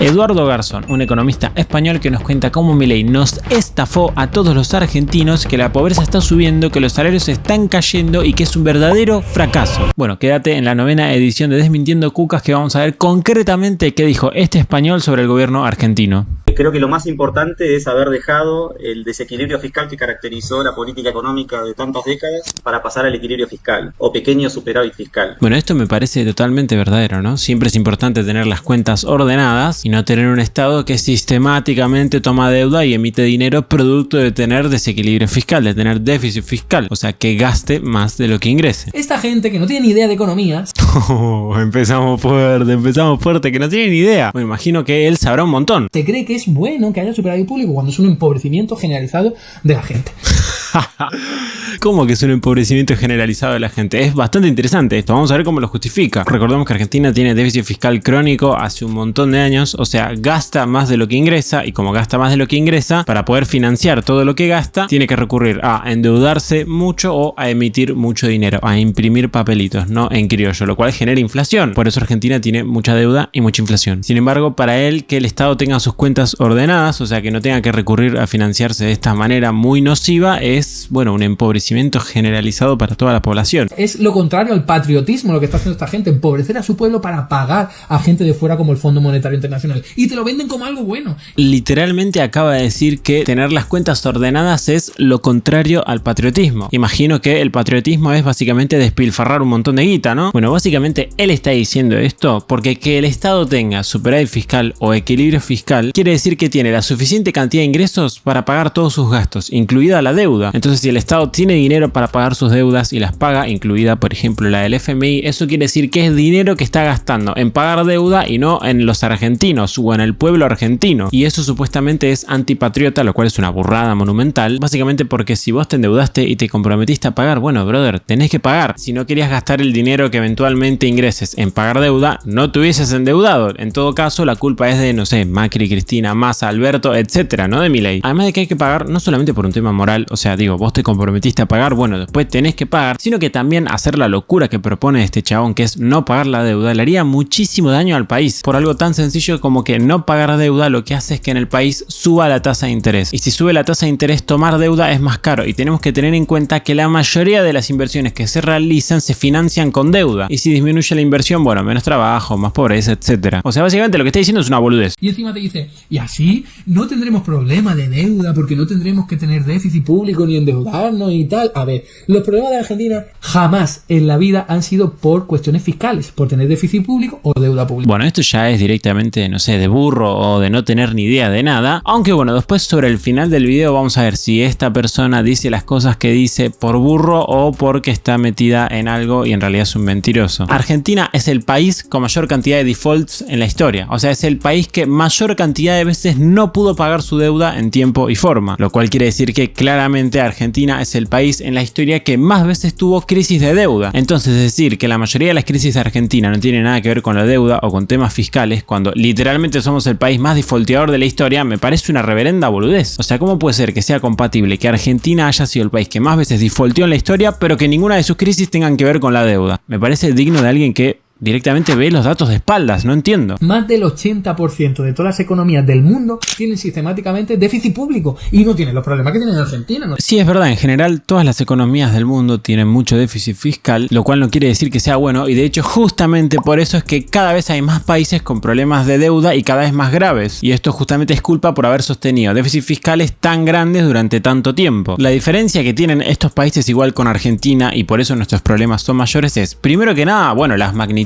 Eduardo Garzón, un economista español que nos cuenta cómo Milei nos estafó a todos los argentinos, que la pobreza está subiendo, que los salarios están cayendo y que es un verdadero fracaso. Bueno, quédate en la 9ª edición de Desmintiendo Cucas, que vamos a ver concretamente qué dijo este español sobre el gobierno argentino. Creo que lo más importante es haber dejado el desequilibrio fiscal que caracterizó la política económica de tantas décadas para pasar al equilibrio fiscal o pequeño superávit fiscal. Bueno, esto me parece totalmente verdadero, ¿no? Siempre es importante tener las cuentas ordenadas y no tener un Estado que sistemáticamente toma deuda y emite dinero producto de tener desequilibrio fiscal, de tener déficit fiscal, o sea, que gaste más de lo que ingrese. Esta gente que no tiene ni idea de economía... Empezamos fuerte, que no tiene ni idea. Me imagino que él sabrá un montón. ¿Te cree que es bueno que haya superávit público cuando es un empobrecimiento generalizado de la gente? ¿Cómo que es un empobrecimiento generalizado de la gente? Es bastante interesante esto, vamos a ver cómo lo justifica. Recordemos que Argentina tiene déficit fiscal crónico hace un montón de años, o sea, gasta más de lo que ingresa, y como gasta más de lo que ingresa, para poder financiar todo lo que gasta, tiene que recurrir a endeudarse mucho o a emitir mucho dinero, a imprimir papelitos, no en criollo, lo cual genera inflación. Por eso Argentina tiene mucha deuda y mucha inflación. Sin embargo, para él, que el Estado tenga sus cuentas ordenadas, o sea, que no tenga que recurrir a financiarse de esta manera muy nociva, es, bueno, un empobrecimiento generalizado para toda la población. Es lo contrario al patriotismo lo que está haciendo esta gente, empobrecer a su pueblo para pagar a gente de fuera como el Fondo Monetario Internacional, y te lo venden como algo bueno. Literalmente acaba de decir que tener las cuentas ordenadas es lo contrario al patriotismo. Imagino que el patriotismo es básicamente despilfarrar un montón de guita, ¿no? Bueno, básicamente él está diciendo esto porque que el Estado tenga superávit fiscal o equilibrio fiscal quiere decir que tiene la suficiente cantidad de ingresos para pagar todos sus gastos, incluida la deuda. Entonces, si el Estado tiene dinero para pagar sus deudas y las paga, incluida por ejemplo la del FMI, eso quiere decir que es dinero que está gastando en pagar deuda y no en los argentinos o en el pueblo argentino, y eso supuestamente es antipatriota, lo cual es una burrada monumental, básicamente porque si vos te endeudaste y te comprometiste a pagar, bueno, brother, tenés que pagar. Si no querías gastar el dinero que eventualmente ingreses en pagar deuda, no te hubieses endeudado. En todo caso, la culpa es de, no sé, Macri, Cristina, Massa, Alberto, etcétera, no de Milei. Además de que hay que pagar no solamente por un tema moral, o sea, digo, vos te comprometiste a pagar, bueno, después tenés que pagar, sino que también hacer la locura que propone este chabón, que es no pagar la deuda, le haría muchísimo daño al país, por algo tan sencillo como que no pagar deuda lo que hace es que en el país suba la tasa de interés, y si sube la tasa de interés, tomar deuda es más caro, y tenemos que tener en cuenta que la mayoría de las inversiones que se realizan se financian con deuda, y si disminuye la inversión, bueno, menos trabajo, más pobreza, etcétera. O sea, básicamente lo que está diciendo es una boludez. Y encima te dice, y así no tendremos problema de deuda porque no tendremos que tener déficit público ni endeudarnos y tal. A ver, los problemas de Argentina jamás en la vida han sido por cuestiones fiscales, por tener déficit público o deuda pública. Bueno, esto ya es directamente, no sé, de burro o de no tener ni idea de nada. Aunque bueno, después sobre el final del video vamos a ver si esta persona dice las cosas que dice por burro o porque está metida en algo y en realidad es un mentiroso. Argentina es el país con mayor cantidad de defaults en la historia. O sea, es el país que mayor cantidad de veces no pudo pagar su deuda en tiempo y forma. Lo cual quiere decir que claramente Argentina es el país en la historia que más veces tuvo crisis de deuda. Entonces, decir que la mayoría de las crisis de Argentina no tiene nada que ver con la deuda o con temas fiscales, cuando literalmente somos el país más defaulteador de la historia, me parece una reverenda boludez. O sea, ¿cómo puede ser que sea compatible que Argentina haya sido el país que más veces defaulteó en la historia, pero que ninguna de sus crisis tengan que ver con la deuda? Me parece digno de alguien que directamente ve los datos de espaldas, no entiendo. Más del 80% de todas las economías del mundo tienen sistemáticamente déficit público y no tienen los problemas que tienen en Argentina, ¿no? Sí, es verdad, en general todas las economías del mundo tienen mucho déficit fiscal, lo cual no quiere decir que sea bueno, y de hecho justamente por eso es que cada vez hay más países con problemas de deuda y cada vez más graves, y esto justamente es culpa por haber sostenido déficits fiscales tan grandes durante tanto tiempo. La diferencia que tienen estos países igual con Argentina, y por eso nuestros problemas son mayores, es, primero que nada, bueno, las magnitudes.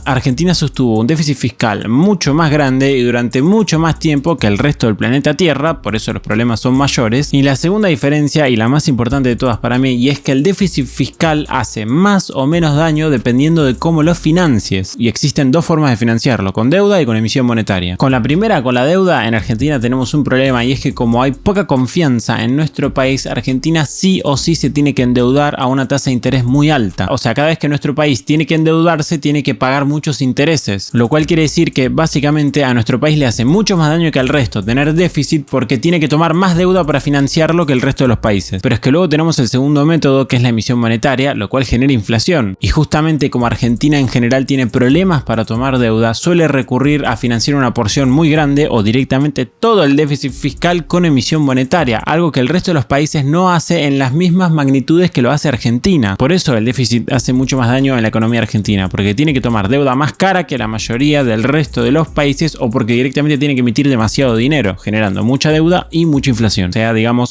Argentina sostuvo un déficit fiscal mucho más grande y durante mucho más tiempo que el resto del planeta Tierra, por eso los problemas son mayores. Y la segunda diferencia, y la más importante de todas para mí, y es que el déficit fiscal hace más o menos daño dependiendo de cómo lo financies. Y existen dos formas de financiarlo, con deuda y con emisión monetaria. Con la primera, con la deuda, en Argentina tenemos un problema, y es que como hay poca confianza en nuestro país, Argentina sí o sí se tiene que endeudar a una tasa de interés muy alta. O sea, cada vez que nuestro país tiene que endeudarse, tiene tiene que pagar muchos intereses, lo cual quiere decir que básicamente a nuestro país le hace mucho más daño que al resto tener déficit porque tiene que tomar más deuda para financiarlo que el resto de los países. Pero es que luego tenemos el segundo método, que es la emisión monetaria, lo cual genera inflación. Y justamente como Argentina en general tiene problemas para tomar deuda, suele recurrir a financiar una porción muy grande o directamente todo el déficit fiscal con emisión monetaria, algo que el resto de los países no hace en las mismas magnitudes que lo hace Argentina. Por eso el déficit hace mucho más daño en la economía argentina, porque tiene que tomar deuda más cara que la mayoría del resto de los países o porque directamente tiene que emitir demasiado dinero, generando mucha deuda y mucha inflación.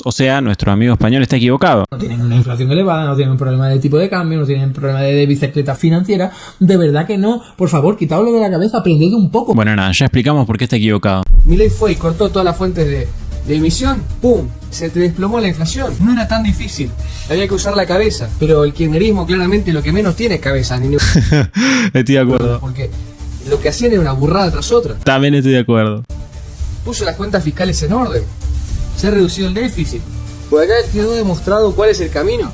O sea, nuestro amigo español está equivocado. No tienen una inflación elevada, no tienen un problema de tipo de cambio, no tienen un problema de bicicleta financiera. De verdad que no. Por favor, quitadlo de la cabeza, aprended un poco. Bueno, nada, ya explicamos por qué está equivocado. Milei fue y cortó todas las fuentes de emisión, ¡pum! Se te desplomó la inflación. No era tan difícil. Había que usar la cabeza. Pero el kirchnerismo claramente lo que menos tiene es cabeza. Estoy de acuerdo. Porque lo que hacían era una burrada tras otra. También estoy de acuerdo. Puso las cuentas fiscales en orden. Se ha reducido el déficit. Por acá quedó demostrado cuál es el camino.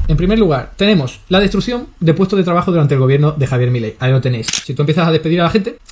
En primer lugar, tenemos la destrucción de puestos de trabajo durante el gobierno de Javier Milei. Ahí lo tenéis. Si tú empiezas a despedir a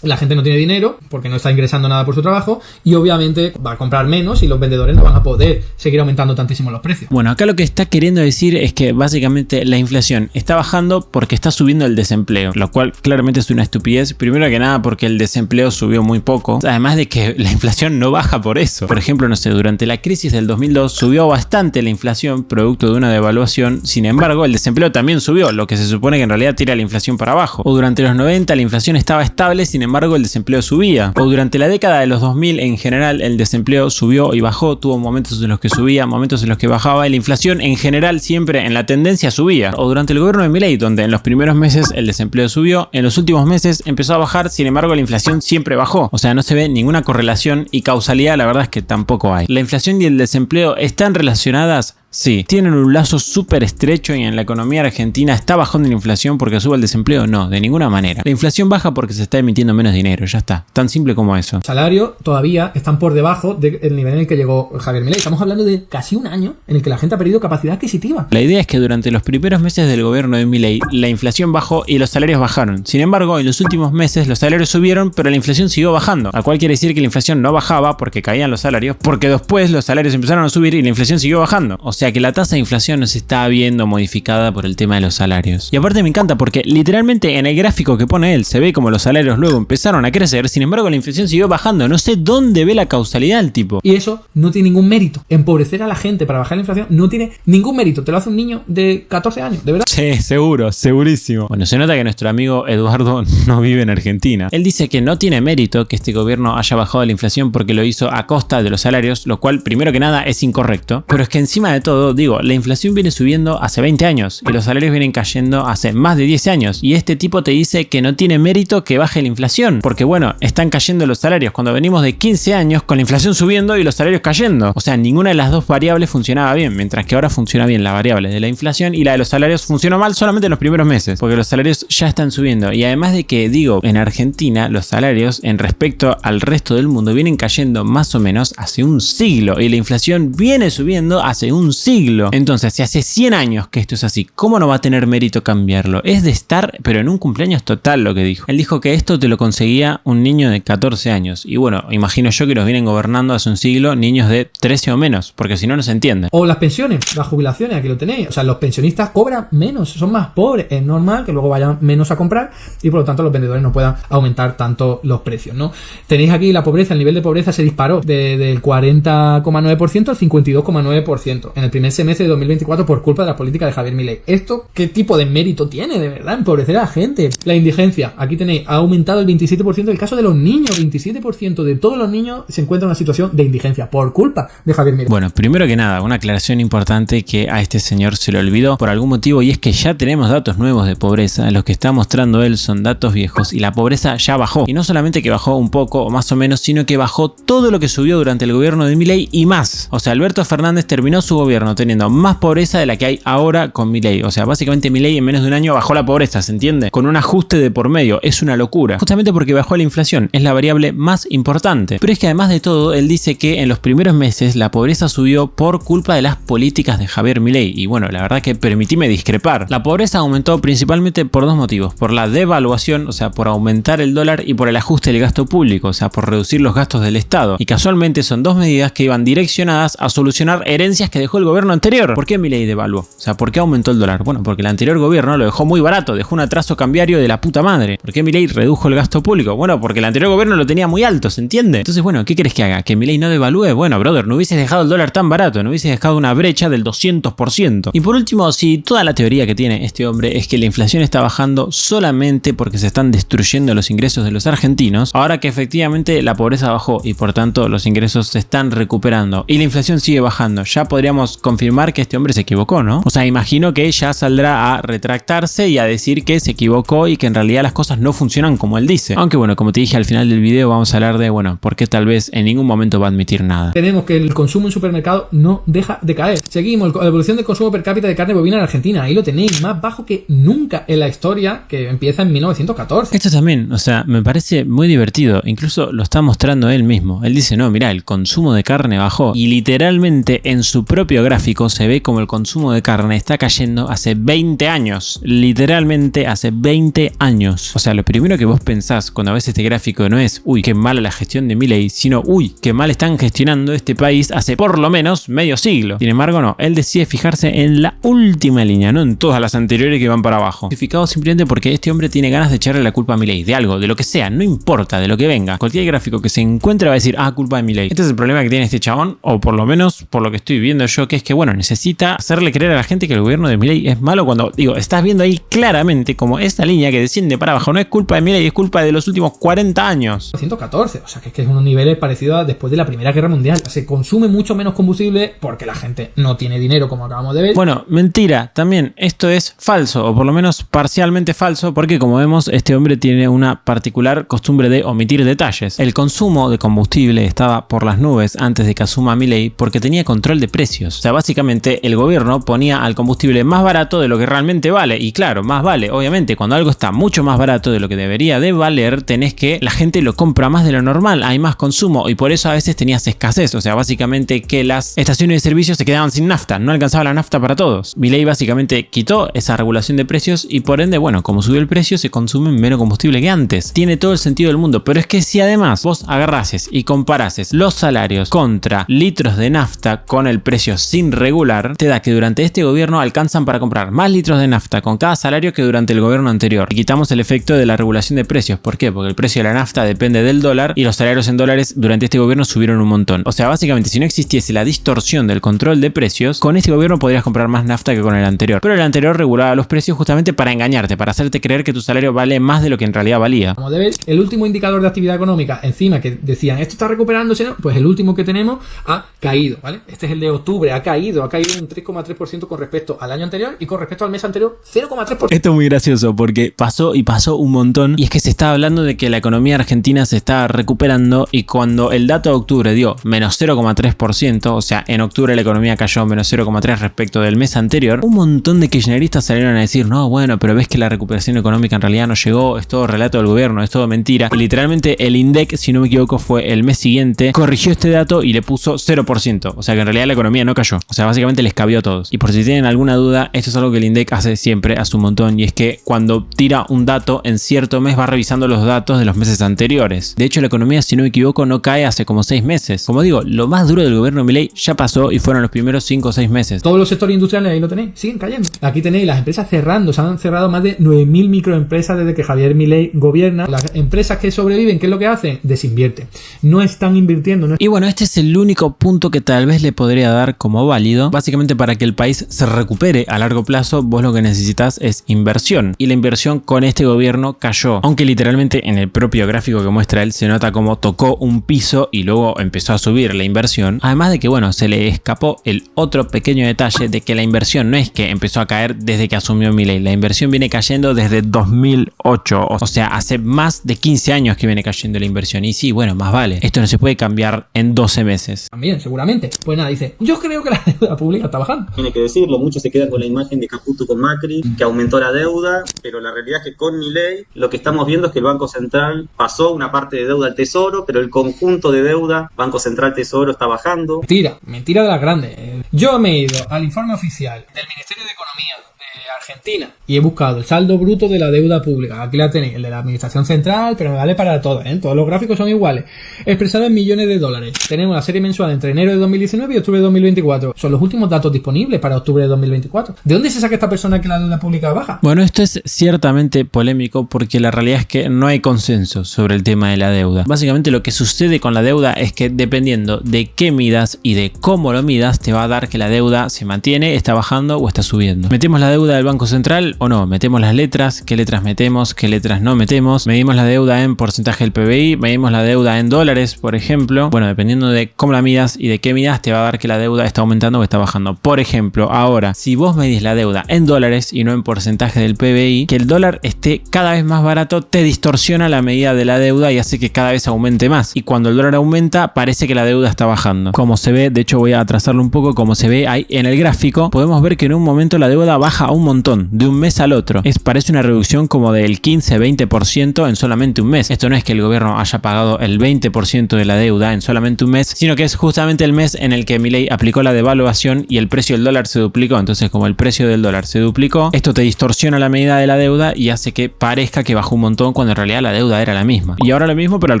la gente no tiene dinero porque no está ingresando nada por su trabajo y obviamente va a comprar menos y los vendedores no van a poder seguir aumentando tantísimo los precios. Bueno, acá lo que está queriendo decir es que básicamente la inflación está bajando porque está subiendo el desempleo, lo cual claramente es una estupidez. Primero que nada porque el desempleo subió muy poco, además de que la inflación no baja por eso. Por ejemplo, no sé, durante la crisis del 2002 subió bastante la inflación producto de una devaluación. Sin embargo, el desempleo también subió, lo que se supone que en realidad tira la inflación para abajo. O durante los 90 la inflación estaba estable, sin embargo el desempleo subía. O durante la década de los 2000 en general el desempleo subió y bajó, tuvo momentos en los que subía, momentos en los que bajaba, y la inflación en general siempre en la tendencia subía. O durante el gobierno de Milei, donde en los primeros meses el desempleo subió, en los últimos meses empezó a bajar, sin embargo la inflación siempre bajó. O sea, no se ve ninguna correlación y causalidad, la verdad es que tampoco hay. La inflación y el desempleo están relacionadas. Sí, tienen un lazo súper estrecho y en la economía argentina está bajando la inflación porque sube el desempleo. No, de ninguna manera. La inflación baja porque se está emitiendo menos dinero, ya está. Tan simple como eso. Salarios todavía están por debajo del nivel en el que llegó Javier Milei. Estamos hablando de casi un año en el que la gente ha perdido capacidad adquisitiva. La idea es que durante los primeros meses del gobierno de Milei la inflación bajó y los salarios bajaron. Sin embargo, en los últimos meses los salarios subieron, pero la inflación siguió bajando. Lo cual quiere decir que la inflación no bajaba porque caían los salarios, porque después los salarios empezaron a subir y la inflación siguió bajando. O sea que la tasa de inflación no se está viendo modificada por el tema de los salarios. Y aparte me encanta porque literalmente en el gráfico que pone él se ve como los salarios luego empezaron a crecer, sin embargo la inflación siguió bajando. No sé dónde ve la causalidad el tipo. Y eso no tiene ningún mérito. Empobrecer a la gente para bajar la inflación no tiene ningún mérito. Te lo hace un niño de 14 años, ¿de verdad? Sí, seguro, segurísimo. Bueno, se nota que nuestro amigo Eduardo no vive en Argentina. Él dice que no tiene mérito que este gobierno haya bajado la inflación porque lo hizo a costa de los salarios, lo cual primero que nada es incorrecto. Pero es que encima de todo, digo, la inflación viene subiendo hace 20 años y los salarios vienen cayendo hace más de 10 años y este tipo te dice que no tiene mérito que baje la inflación porque bueno, están cayendo los salarios cuando venimos de 15 años con la inflación subiendo y los salarios cayendo. O sea, ninguna de las dos variables funcionaba bien, mientras que ahora funciona bien la variable de la inflación y la de los salarios funcionó mal solamente en los primeros meses porque los salarios ya están subiendo. Y además de que, digo, en Argentina los salarios en respecto al resto del mundo vienen cayendo más o menos hace un siglo y la inflación viene subiendo hace un siglo. Entonces, si hace 100 años que esto es así, ¿cómo no va a tener mérito cambiarlo? Es de estar, pero en un cumpleaños total lo que dijo. Él dijo que esto te lo conseguía un niño de 14 años. Y bueno, imagino yo que los vienen gobernando hace un siglo niños de 13 o menos, porque si no, no se entiende. O las pensiones, las jubilaciones, aquí lo tenéis. O sea, los pensionistas cobran menos, son más pobres. Es normal que luego vayan menos a comprar y por lo tanto los vendedores no puedan aumentar tanto los precios, ¿no? Tenéis aquí la pobreza, el nivel de pobreza se disparó del 40,9% al 52,9% en el primer semestre de 2024 por culpa de la política de Javier Milei. ¿Esto qué tipo de mérito tiene, de verdad? Empobrecer a la gente. La indigencia, aquí tenéis, ha aumentado el 27% del caso de los niños. 27% de todos los niños se encuentran en una situación de indigencia por culpa de Javier Milei. Bueno, primero que nada, una aclaración importante que a este señor se le olvidó por algún motivo y es que ya tenemos datos nuevos de pobreza. Los que está mostrando él son datos viejos y la pobreza ya bajó. Y no solamente que bajó un poco o más o menos, sino que bajó todo lo que subió durante el gobierno de Milei y más. O sea, Alberto Fernández terminó su gobierno gobierno teniendo más pobreza de la que hay ahora con Milei. O sea, básicamente Milei en menos de un año bajó la pobreza, ¿se entiende? Con un ajuste de por medio. Es una locura. Justamente porque bajó la inflación. Es la variable más importante. Pero es que además de todo, él dice que en los primeros meses la pobreza subió por culpa de las políticas de Javier Milei. Y bueno, la verdad que permitime discrepar. La pobreza aumentó principalmente por dos motivos. Por la devaluación, o sea, por aumentar el dólar, y por el ajuste del gasto público, o sea, por reducir los gastos del Estado. Y casualmente son dos medidas que iban direccionadas a solucionar herencias que dejó el gobierno anterior. ¿Por qué Milei devaluó? O sea, ¿por qué aumentó el dólar? Bueno, porque el anterior gobierno lo dejó muy barato, dejó un atraso cambiario de la puta madre. ¿Por qué Milei redujo el gasto público? Bueno, porque el anterior gobierno lo tenía muy alto, ¿se entiende? Entonces, bueno, ¿qué querés que haga? ¿Que Milei no devalúe? Bueno, brother, no hubieses dejado el dólar tan barato, no hubieses dejado una brecha del 200%. Y por último, si toda la teoría que tiene este hombre es que la inflación está bajando solamente porque se están destruyendo los ingresos de los argentinos, ahora que efectivamente la pobreza bajó y por tanto los ingresos se están recuperando y la inflación sigue bajando, ya podríamos confirmar que este hombre se equivocó, ¿no? O sea, imagino que ya saldrá a retractarse y a decir que se equivocó y que en realidad las cosas no funcionan como él dice. Aunque bueno, como te dije al final del video, vamos a hablar de, bueno, por qué tal vez en ningún momento va a admitir nada. Tenemos que el consumo en supermercado no deja de caer. Seguimos, la evolución del consumo per cápita de carne bovina en Argentina. Ahí lo tenéis, más bajo que nunca en la historia, que empieza en 1914. Esto también, o sea, me parece muy divertido. Incluso lo está mostrando él mismo. Él dice, no, mira, el consumo de carne bajó. Y literalmente en su propio gráfico se ve como el consumo de carne está cayendo hace 20 años. Literalmente hace 20 años. O sea, lo primero que vos pensás cuando ves este gráfico no es, uy, qué mala la gestión de Milei, sino, uy, qué mal están gestionando este país hace por lo menos medio siglo. Sin embargo, no, él decide fijarse en la última línea, no en todas las anteriores que van para abajo. Justificado simplemente porque este hombre tiene ganas de echarle la culpa a Milei, de algo, de lo que sea, no importa, de lo que venga. Cualquier gráfico que se encuentre va a decir, ah, culpa de Milei. Este es el problema que tiene este chabón, o por lo menos por lo que estoy viendo yo, que es que, bueno, necesita hacerle creer a la gente que el gobierno de Milei es malo cuando, digo, estás viendo ahí claramente como esta línea que desciende para abajo no es culpa de Milei, es culpa de los últimos 40 años. 1914, o sea, que es unos niveles parecidos a después de la Primera Guerra Mundial. Se consume mucho menos combustible porque la gente no tiene dinero, como acabamos de ver. Bueno, mentira, también esto es falso, o por lo menos parcialmente falso, porque como vemos, este hombre tiene una particular costumbre de omitir detalles. El consumo de combustible estaba por las nubes antes de que asuma Milei porque tenía control de precios. O sea, básicamente el gobierno ponía al combustible más barato de lo que realmente vale. Y claro, más vale, obviamente, cuando algo está mucho más barato de lo que debería de valer, tenés que la gente lo compra más de lo normal, hay más consumo y por eso a veces tenías escasez. O sea, básicamente que las estaciones de servicio se quedaban sin nafta, no alcanzaba la nafta para todos. Milei básicamente quitó esa regulación de precios y por ende, bueno, como subió el precio, se consume menos combustible que antes. Tiene todo el sentido del mundo, pero es que si además vos agarrases y comparases los salarios contra litros de nafta con el precio sin regular, te da que durante este gobierno alcanzan para comprar más litros de nafta con cada salario que durante el gobierno anterior. Y quitamos el efecto de la regulación de precios. ¿Por qué? Porque el precio de la nafta depende del dólar y los salarios en dólares durante este gobierno subieron un montón. O sea, básicamente, si no existiese la distorsión del control de precios, con este gobierno podrías comprar más nafta que con el anterior. Pero el anterior regulaba los precios justamente para engañarte, para hacerte creer que tu salario vale más de lo que en realidad valía. Como de ver, el último indicador de actividad económica, encima que decían, esto está recuperándose, ¿no? Pues el último que tenemos ha caído, ¿vale? Este es el de octubre, ha caído un 3,3% con respecto al año anterior y con respecto al mes anterior, 0,3%. Esto es muy gracioso porque pasó un montón y es que se está hablando de que la economía argentina se está recuperando y cuando el dato de octubre dio menos 0,3%, o sea, en octubre la economía cayó menos 0,3% respecto del mes anterior, un montón de kirchneristas salieron a decir, no, bueno, pero ves que la recuperación económica en realidad no llegó, es todo relato del gobierno, es todo mentira. Y literalmente el INDEC, si no me equivoco, fue el mes siguiente, corrigió este dato y le puso 0%, o sea que en realidad la economía no cayó, o sea, básicamente les cabió a todos. Y por si tienen alguna duda, esto es algo que el INDEC hace siempre, hace un montón, y es que cuando tira un dato en cierto mes va revisando los datos de los meses anteriores. De hecho, la economía, si no me equivoco, no cae hace como 6 meses. Como digo, lo más duro del gobierno de Milei ya pasó y fueron los primeros 5 o 6 meses. Todos los sectores industriales ahí lo tenéis, siguen cayendo. Aquí tenéis las empresas cerrando, se han cerrado más de 9.000 microempresas desde que Javier Milei gobierna. Las empresas que sobreviven, ¿qué es lo que hacen? Desinvierten. No están invirtiendo. No... Y bueno, este es el único punto que tal vez le podría dar como válido. Básicamente, para que el país se recupere a largo plazo, vos lo que necesitas es inversión. Y la inversión con este gobierno cayó. Aunque literalmente en el propio gráfico que muestra él se nota como tocó un piso y luego empezó a subir la inversión. Además de que, bueno, se le escapó el otro pequeño detalle de que la inversión no es que empezó a caer desde que asumió Milei. La inversión viene cayendo desde 2008. O sea, hace más de 15 años que viene cayendo la inversión. Y sí, bueno, más vale. Esto no se puede cambiar en 12 meses. También, seguramente. Pues nada, dice, yo creo que que la deuda pública está bajando. Tiene que decirlo, muchos se quedan con la imagen de Caputo con Macri, que aumentó la deuda, pero la realidad es que con Milei lo que estamos viendo es que el Banco Central pasó una parte de deuda al Tesoro, pero el conjunto de deuda, Banco Central Tesoro, está bajando. Mentira de las grandes. Yo me he ido al informe oficial del Ministerio de Economía de Argentina y he buscado el saldo bruto de la deuda pública. Aquí la tenéis, el de la administración central, pero me vale para todo, ¿eh? Todos los gráficos son iguales. Expresado en millones de dólares. Tenemos la serie mensual entre enero de 2019 y octubre de 2024. Son los últimos datos disponibles para octubre de 2024. ¿De dónde se saca esta persona que la deuda pública baja? Bueno, esto es ciertamente polémico porque la realidad es que no hay consenso sobre el tema de la deuda. Básicamente lo que sucede con la deuda es que dependiendo de qué midas y de cómo lo midas, te va a dar que la deuda se mantiene, está bajando o está subiendo. ¿Metemos la deuda del Banco Central o no? ¿Metemos las letras? ¿Qué letras metemos? ¿Qué letras no metemos? ¿Medimos la deuda en porcentaje del PBI? ¿Medimos la deuda en dólares, por ejemplo? Bueno, dependiendo de cómo la midas y de qué midas, te va a dar que la deuda está aumentando o está bajando. Por ejemplo, ahora, si vos medís la deuda en dólares y no en porcentaje del PBI, que el dólar esté cada vez más barato te distorsiona la medida de la deuda y hace que cada vez aumente más. Y cuando el dólar aumenta, parece que la deuda está bajando. Como se ve, de hecho voy a trazarlo un poco, como se ve ahí en el gráfico, podemos ver que en un momento la deuda baja un montón, de un mes al otro. Parece una reducción como del 15-20% en solamente un mes. Esto no es que el gobierno haya pagado el 20% de la deuda en solamente un mes, sino que es justamente el mes en el que Milei aplicó la devaluación y el precio del dólar se duplicó. Entonces, como el precio del dólar se duplicó, esto te distorsiona la medida de la deuda y hace que parezca que bajó un montón cuando en realidad la deuda era la misma. Y ahora lo mismo, pero al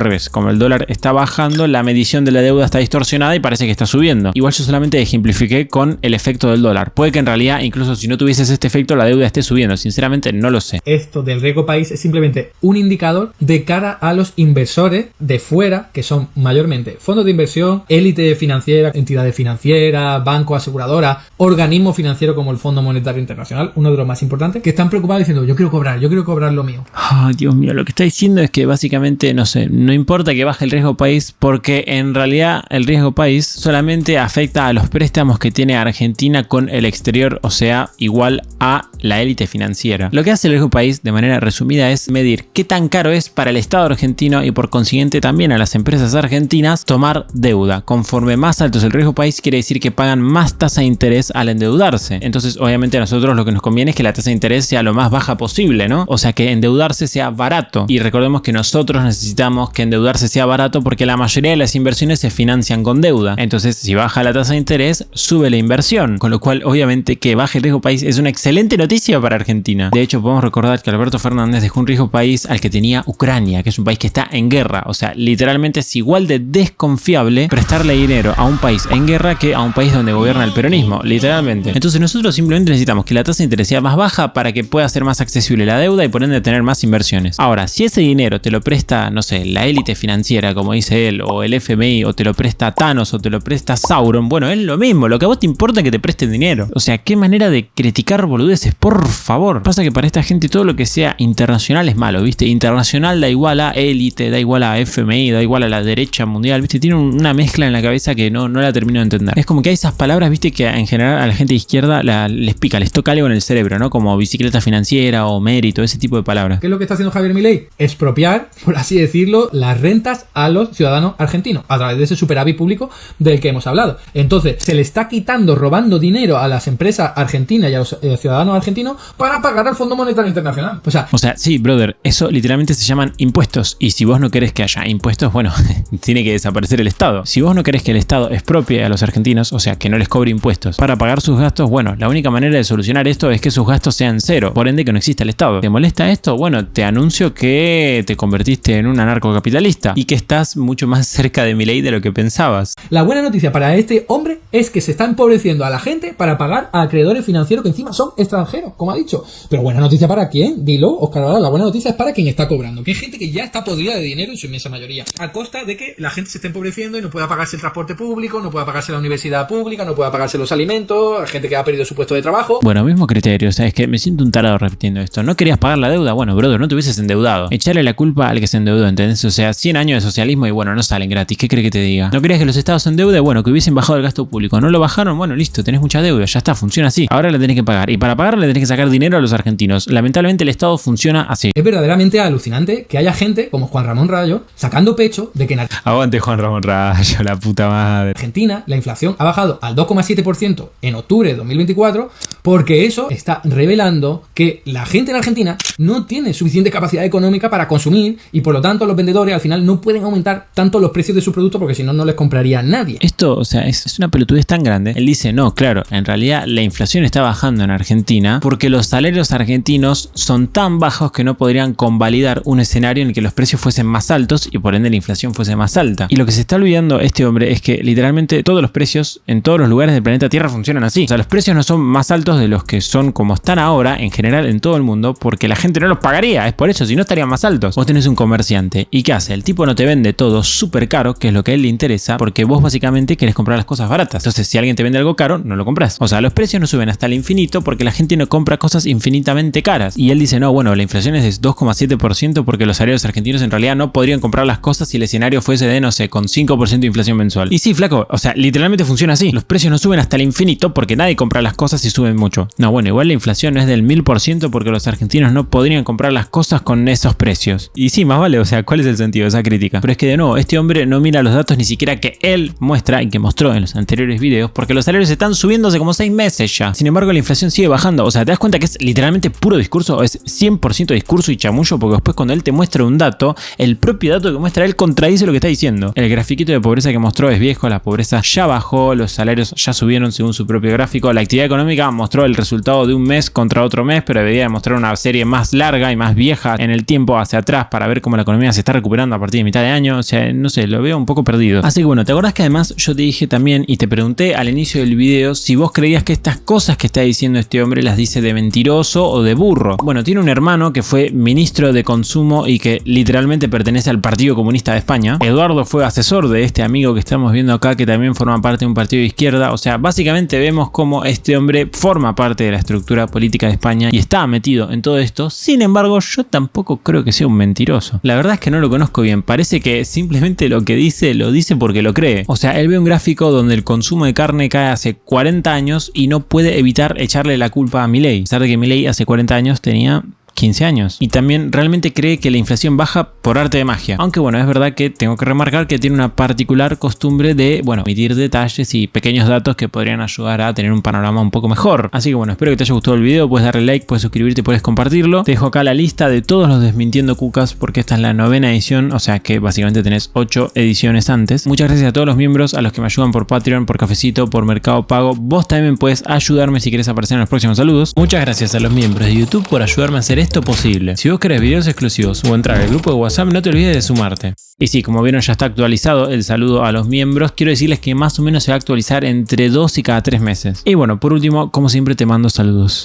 revés. Como el dólar está bajando, la medición de la deuda está distorsionada y parece que está subiendo. Igual yo solamente ejemplifiqué con el efecto del dólar. Puede que en realidad, incluso si no tuvieses este efecto, la deuda esté subiendo. Sinceramente no lo sé. Esto del riesgo país es simplemente un indicador de cara a los inversores de fuera, que son mayormente fondos de inversión, élite financiera, entidades financieras, bancos, aseguradoras, organismos financieros como el Fondo Monetario Internacional, uno de los más importantes, que están preocupados diciendo yo quiero cobrar lo mío. Oh, Dios mío, lo que está diciendo es que básicamente, no sé, no importa que baje el riesgo país porque en realidad el riesgo país solamente afecta a los préstamos que tiene Argentina con el exterior, o sea, igual a la élite financiera. Lo que hace el riesgo país de manera resumida es medir qué tan caro es para el Estado argentino y por consiguiente también a las empresas argentinas tomar deuda. Conforme más alto es el riesgo país, quiere decir que pagan más tasa de interés al endeudarse. Entonces, obviamente a nosotros lo que nos conviene es que la tasa de interés sea lo más baja posible, ¿no? O sea, que endeudarse sea barato. Y recordemos que nosotros necesitamos que endeudarse sea barato porque la mayoría de las inversiones se financian con deuda. Entonces, si baja la tasa de interés, sube la inversión. Con lo cual, obviamente, que baje el riesgo país es una excelente noticia para Argentina. De hecho, podemos recordar que Alberto Fernández dejó un riesgo país al que tenía Ucrania, que es un país que está en guerra. O sea, literalmente es igual de desconfiable prestarle dinero a un país en guerra que a un país donde gobierna el peronismo, literalmente. Entonces nosotros simplemente necesitamos que la tasa de interés sea más baja para que pueda ser más accesible la deuda y por ende tener más inversiones. Ahora, si ese dinero te lo presta, no sé, la élite financiera, como dice él, o el FMI, o te lo presta Thanos, o te lo presta Sauron, bueno, es lo mismo. Lo que a vos te importa es que te presten dinero. O sea, qué manera de criticar boludeces, por favor. Pasa que para esta gente todo lo que sea internacional es malo, ¿viste? Internacional da igual a élite, da igual a FMI, da igual a la derecha mundial, ¿viste? Tiene una mezcla en la cabeza que no la termino de entender. Es como que hay esas palabras, ¿viste? Que en general a la gente de izquierda les pica, les toca algo en el cerebro, ¿no? Como bicicleta financiera o mérito, ese tipo de palabras. ¿Qué es lo que está haciendo Javier Milei? Expropiar, por así decirlo, las rentas a los ciudadanos argentinos a través de ese superávit público del que hemos hablado. Entonces, se le está quitando, robando dinero a las empresas argentinas y a los ciudadanos argentinos para pagar al Fondo Monetario Internacional. O sea, sí, brother, eso literalmente se llaman impuestos. Y si vos no querés que haya impuestos, bueno, tiene que desaparecer el Estado. Si vos no querés que el Estado expropie a los argentinos, o sea, que no les cobre impuestos para pagar sus gastos, bueno, la única manera de solucionar esto es que sus gastos sean cero, por ende que no exista el Estado. ¿Te molesta esto? Bueno, te anuncio que te convertiste en un anarcocapitalista y que estás mucho más cerca de Milei de lo que pensabas. La buena noticia para este hombre es que se está empobreciendo a la gente para pagar a acreedores financieros que encima son extranjeros, como ha dicho. Pero buena noticia para quién, dilo, Óscar Valal, la buena noticia es para quien está cobrando, que hay gente que ya está podrida de dinero en su inmensa mayoría, a costa de que la gente se esté empobreciendo y no pueda pagarse el transporte público, no pueda pagarse la universidad pública, no pueda pagarse los alimentos, gente que ha perdido su puesto de trabajo. Bueno, mismo criterio, o sea, es que me siento un tarado repitiendo esto. ¿No querías pagar la deuda? Bueno, brother, no te hubieses endeudado. Echarle la culpa al que se endeudó, ¿entendés? O sea, 100 años de socialismo y bueno, no salen gratis. ¿Qué crees que te diga? ¿No querías que los estados se endeuden? Bueno, que hubiesen bajado el gasto público. ¿No lo bajaron? Bueno, listo, tenés mucha deuda, ya está, funciona así. Ahora la tenés que pagar. Y y para pagarla le tenés que sacar dinero a los argentinos. Lamentablemente el Estado funciona así. Es verdaderamente alucinante que haya gente como Juan Ramón Rayo sacando pecho de que en Aguante Juan Ramón Rayo, la puta madre. Argentina la inflación ha bajado al 2,7% en octubre de 2024 porque eso está revelando que la gente en Argentina no tiene suficiente capacidad económica para consumir y por lo tanto los vendedores al final no pueden aumentar tanto los precios de sus productos porque si no, no les compraría nadie. Esto, o sea, es una pelotudez tan grande. Él dice, no, claro, en realidad la inflación está bajando en Argentina porque los salarios argentinos son tan bajos que no podrían convalidar un escenario en el que los precios fuesen más altos y por ende la inflación fuese más alta. Y lo que se está olvidando este hombre es que literalmente todos los precios en todos los lugares del planeta Tierra funcionan así. O sea, los precios no son más altos de los que son como están ahora en general en todo el mundo porque la gente no los pagaría. Es por eso, si no estarían más altos. Vos tenés un comerciante y ¿qué hace? El tipo no te vende todo súper caro, que es lo que a él le interesa, porque vos básicamente querés comprar las cosas baratas. Entonces, si alguien te vende algo caro, no lo compras. O sea, los precios no suben hasta el infinito porque la gente no compra cosas infinitamente caras. Y él dice, no, bueno, la inflación es de 2,7% porque los salarios argentinos en realidad no podrían comprar las cosas si el escenario fuese de, no sé, con 5% de inflación mensual. Y sí, flaco, o sea, literalmente funciona así. Los precios no suben hasta el infinito porque nadie compra las cosas y suben mucho. No, bueno, igual la inflación no es del 1000% porque los argentinos no podrían comprar las cosas con esos precios. Y sí, más vale, o sea, ¿cuál es el sentido de esa crítica? Pero es que de nuevo, este hombre no mira los datos ni siquiera que él muestra y que mostró en los anteriores videos porque los salarios están subiendo hace como 6 meses ya. Sin embargo, la inflación sigue bajando. O sea, ¿te das cuenta que es literalmente puro discurso? Es 100% discurso y chamullo porque después cuando él te muestra un dato, el propio dato que muestra él contradice lo que está diciendo. El grafiquito de pobreza que mostró es viejo, la pobreza ya bajó, los salarios ya subieron según su propio gráfico, la actividad económica mostró el resultado de un mes contra otro mes, pero debería demostrar una serie más larga y más vieja en el tiempo hacia atrás para ver cómo la economía se está recuperando a partir de mitad de año. O sea, no sé, lo veo un poco perdido. Así que bueno, ¿te acordás que además yo te dije también y te pregunté al inicio del video si vos creías que estas cosas que está diciendo este hombre las dice de mentiroso o de burro? Bueno, tiene un hermano que fue ministro de Consumo y que literalmente pertenece al Partido Comunista de España. Eduardo fue asesor de este amigo que estamos viendo acá que también forma parte de un partido de izquierda. O sea, básicamente vemos cómo este hombre forma parte de la estructura política de España y está metido en todo esto. Sin embargo, yo tampoco creo que sea un mentiroso. La verdad es que no lo conozco bien. Parece que simplemente lo que dice, lo dice porque lo cree. O sea, él ve un gráfico donde el consumo de carne cae hace 40 años y no puede evitar echarle la culpa a Milei. A pesar de que Milei hace 40 años tenía 15 años. Y también realmente cree que la inflación baja por arte de magia. Aunque bueno, es verdad que tengo que remarcar que tiene una particular costumbre de, bueno, emitir detalles y pequeños datos que podrían ayudar a tener un panorama un poco mejor. Así que bueno, espero que te haya gustado el video. Puedes darle like, puedes suscribirte, puedes compartirlo. Te dejo acá la lista de todos los Desmintiendo Cucas porque esta es la 9ª edición. O sea que básicamente tenés 8 ediciones antes. Muchas gracias a todos los miembros, a los que me ayudan por Patreon, por Cafecito, por Mercado Pago. Vos también puedes ayudarme si querés aparecer en los próximos saludos. Muchas gracias a los miembros de YouTube por ayudarme a hacer esto posible. Si vos querés videos exclusivos o entrar al grupo de WhatsApp, no te olvides de sumarte. Y sí, como vieron ya está actualizado el saludo a los miembros. Quiero decirles que más o menos se va a actualizar entre 2 y cada 3 meses. Y bueno, por último, como siempre te mando saludos.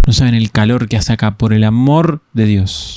No saben el calor que hace acá, por el amor de Dios.